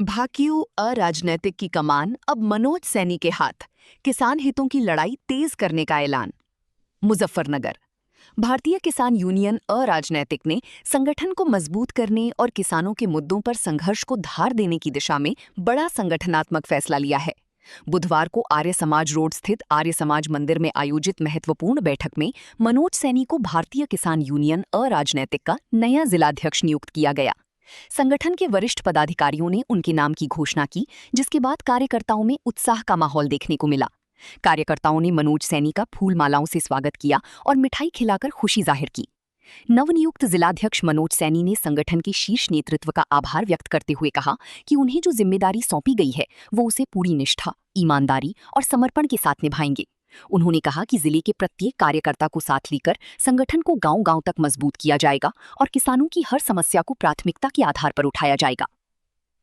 भाकियू अराजनैतिक की कमान अब मनोज सैनी के हाथ, किसान हितों की लड़ाई तेज करने का ऐलान। मुजफ्फरनगर। भारतीय किसान यूनियन अराजनैतिक ने संगठन को मजबूत करने और किसानों के मुद्दों पर संघर्ष को धार देने की दिशा में बड़ा संगठनात्मक फैसला लिया है। बुधवार को आर्य समाज रोड स्थित आर्य समाज मंदिर में आयोजित महत्वपूर्ण बैठक में मनोज सैनी को भारतीय किसान यूनियन अराजनैतिक का नया जिलाध्यक्ष नियुक्त किया गया। संगठन के वरिष्ठ पदाधिकारियों ने उनके नाम की घोषणा की, जिसके बाद कार्यकर्ताओं में उत्साह का माहौल देखने को मिला। कार्यकर्ताओं ने मनोज सैनी का फूल मालाओं से स्वागत किया और मिठाई खिलाकर खुशी जाहिर की। नवनियुक्त जिलाध्यक्ष मनोज सैनी ने संगठन के शीर्ष नेतृत्व का आभार व्यक्त करते हुए कहा कि उन्हें जो जिम्मेदारी सौंपी गई है वो उसे पूरी निष्ठा, ईमानदारी और समर्पण के साथ निभाएंगे। उन्होंने कहा कि जिले के प्रत्येक कार्यकर्ता को साथ लेकर संगठन को गांव-गांव तक मजबूत किया जाएगा और किसानों की हर समस्या को प्राथमिकता के आधार पर उठाया जाएगा।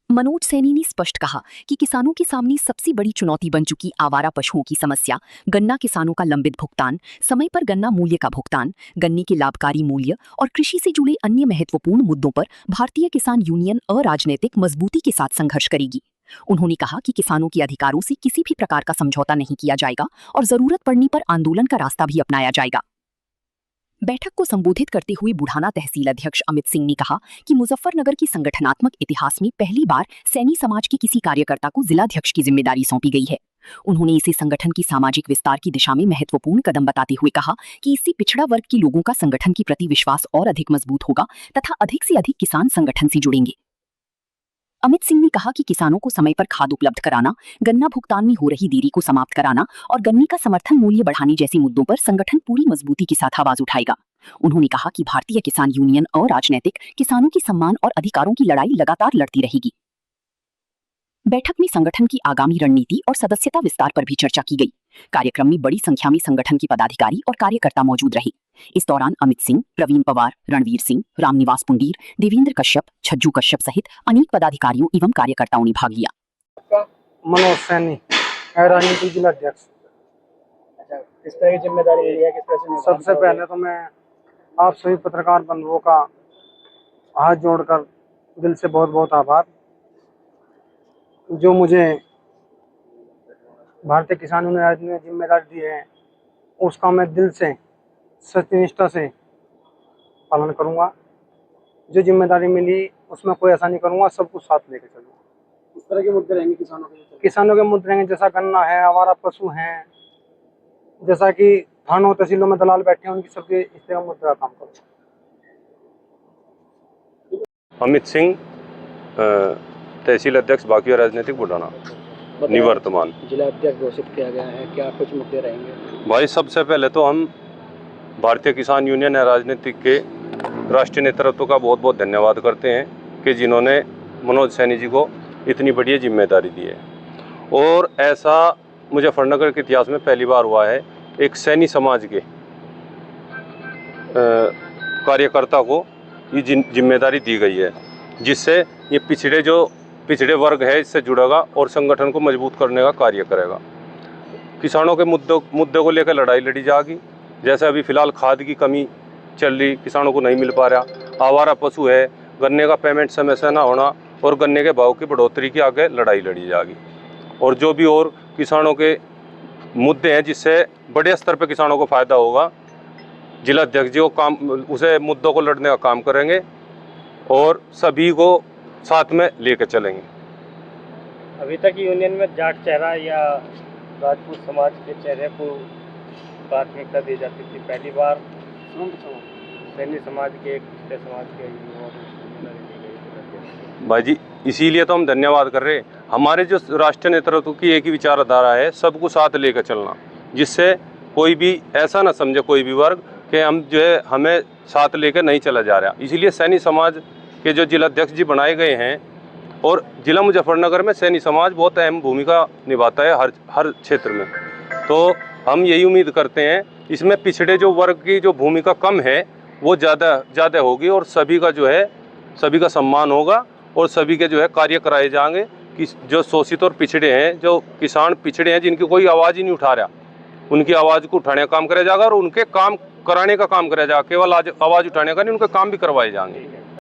मनोज सैनी ने स्पष्ट कहा कि किसानों के सामने सबसे बड़ी चुनौती बन चुकी आवारा पशुओं की समस्या, गन्ना किसानों का लंबित भुगतान, समय पर गन्ना मूल्य का भुगतान, गन्ने के लाभकारी मूल्य और कृषि से जुड़े अन्य महत्वपूर्ण मुद्दों पर भारतीय किसान यूनियन अराजनैतिक मजबूती के साथ संघर्ष करेगी। उन्होंने कहा कि किसानों के अधिकारों से किसी भी प्रकार का समझौता नहीं किया जाएगा और जरूरत पड़ने पर आंदोलन का रास्ता भी अपनाया जाएगा। बैठक को संबोधित करते हुए बुढ़ाना तहसील अध्यक्ष अमित सिंह ने कहा कि मुजफ्फरनगर की संगठनात्मक इतिहास में पहली बार सैनी समाज के किसी कार्यकर्ता को जिलाध्यक्ष की जिम्मेदारी सौंपी गई है। उन्होंने इसे संगठन की सामाजिक विस्तार की दिशा में महत्वपूर्ण कदम बताते हुए कहा कि इससे पिछड़ा वर्ग के लोगों का संगठन के प्रति विश्वास और अधिक मजबूत होगा तथा अधिक से अधिक किसान संगठन से जुड़ेंगे। अमित सिंह ने कहा कि किसानों को समय पर खाद उपलब्ध कराना, गन्ना भुगतान में हो रही देरी को समाप्त कराना और गन्ने का समर्थन मूल्य बढ़ाने जैसे मुद्दों पर संगठन पूरी मजबूती के साथ आवाज उठाएगा। उन्होंने कहा कि भारतीय किसान यूनियन अराजनैतिक किसानों के सम्मान और अधिकारों की लड़ाई लगातार लड़ती रहेगी। बैठक में संगठन की आगामी रणनीति और सदस्यता विस्तार पर भी चर्चा की गई। कार्यक्रम में बड़ी संख्या में संगठन के पदाधिकारी और कार्यकर्ता मौजूद रहे। इस दौरान अमित सिंह, प्रवीण पवार, रणवीर सिंह, रामनिवास पुंडीर, देवेंद्र कश्यप, छज्जू कश्यप सहित अनेक पदाधिकारियों एवं कार्यकर्ताओं ने भाग लिया। मनोज सैनी, राजनीतिक जिलाध्यक्ष। अच्छा, किस तरह की जिम्मेदारी है, किस तरह से? सबसे पहले तो मैं आप सभी पत्रकार बंधुओं का हाथ जोड़कर दिल से बहुत बहुत आभार, जो मुझे भारतीय किसान यूनियन ने जिम्मेदारी दी है उसका मैं दिल से सत्यनिष्ठा से पालन करूंगा। जो जिम्मेदारी मिली उसमें कोई ऐसा नहीं करूंगा, सब कुछ साथ लेके चलूंगा। इस तरह के मुद्दे रहेंगे किसानों के? किसानों के मुद्दे रहेंगे, जैसा गन्ना है, आवारा पशु हैं, जैसा कि थानों तहसीलों में दलाल बैठे हैं, उनकी सबके इस तरह मुद्दे का काम करूंगा। अमित सिंह, तहसील अध्यक्ष भाकियू राजनीतिक बुढ़ाना निवर्तमान। जिला अध्यक्ष घोषित किया गया है, क्या कुछ मुद्दे रहेंगे? भाई, सबसे पहले तो हम भारतीय किसान यूनियन राजनीतिक के राष्ट्रीय नेतृत्व का बहुत बहुत धन्यवाद करते हैं कि जिन्होंने मनोज सैनी जी को इतनी बढ़िया जिम्मेदारी दी है। और ऐसा मुजफ्फरनगर के इतिहास में पहली बार हुआ है, एक सैनी समाज के कार्यकर्ता को ये जिम्मेदारी दी गई है, जिससे ये पिछड़े वर्ग है इससे जुड़ेगा और संगठन को मजबूत करने का कार्य करेगा। किसानों के मुद्दों को लेकर लड़ाई लड़ी जाएगी। जैसे अभी फिलहाल खाद की कमी चल रही, किसानों को नहीं मिल पा रहा, आवारा पशु है, गन्ने का पेमेंट समय से ना होना और गन्ने के भाव की बढ़ोतरी की आगे लड़ाई लड़ी जाएगी। और जो भी और किसानों के मुद्दे हैं जिससे बड़े स्तर पर किसानों को फायदा होगा, जिला अध्यक्ष जी उसे मुद्दों को लड़ने का काम करेंगे और सभी को साथ में लेकर चलेंगे। अभी तक यूनियन में जाट चेहरा या राजपूत समाज के चेहरे को प्राथमिकता दी जाती थी, पहली बार सैनी समाज के एक दूसरे समाज के भाई जी, इसीलिए तो हम धन्यवाद कर रहे हैं। हमारे जो राष्ट्रीय नेतृत्व की एक ही विचारधारा है, सबको साथ लेकर चलना, जिससे कोई भी ऐसा ना समझे कोई भी वर्ग कि हम जो है हमें साथ लेकर नहीं चला जा रहा। इसीलिए सैनी समाज के जो जिलाध्यक्ष जी बनाए गए हैं और जिला मुजफ्फरनगर में सैनी समाज बहुत अहम भूमिका निभाता है हर क्षेत्र में। तो हम यही उम्मीद करते हैं इसमें पिछड़े जो वर्ग की जो भूमिका कम है वो ज़्यादा होगी और सभी का सम्मान होगा और सभी के जो है कार्य कराए जाएंगे कि जो शोषित और पिछड़े हैं, जो किसान पिछड़े हैं जिनकी कोई आवाज़ ही नहीं उठा रहा, उनकी आवाज़ को उठाने का काम किया जाएगा और उनके काम कराने का काम किया जाएगा। केवल आवाज़ उठाने का नहीं, उनके काम भी करवाए जाएंगे।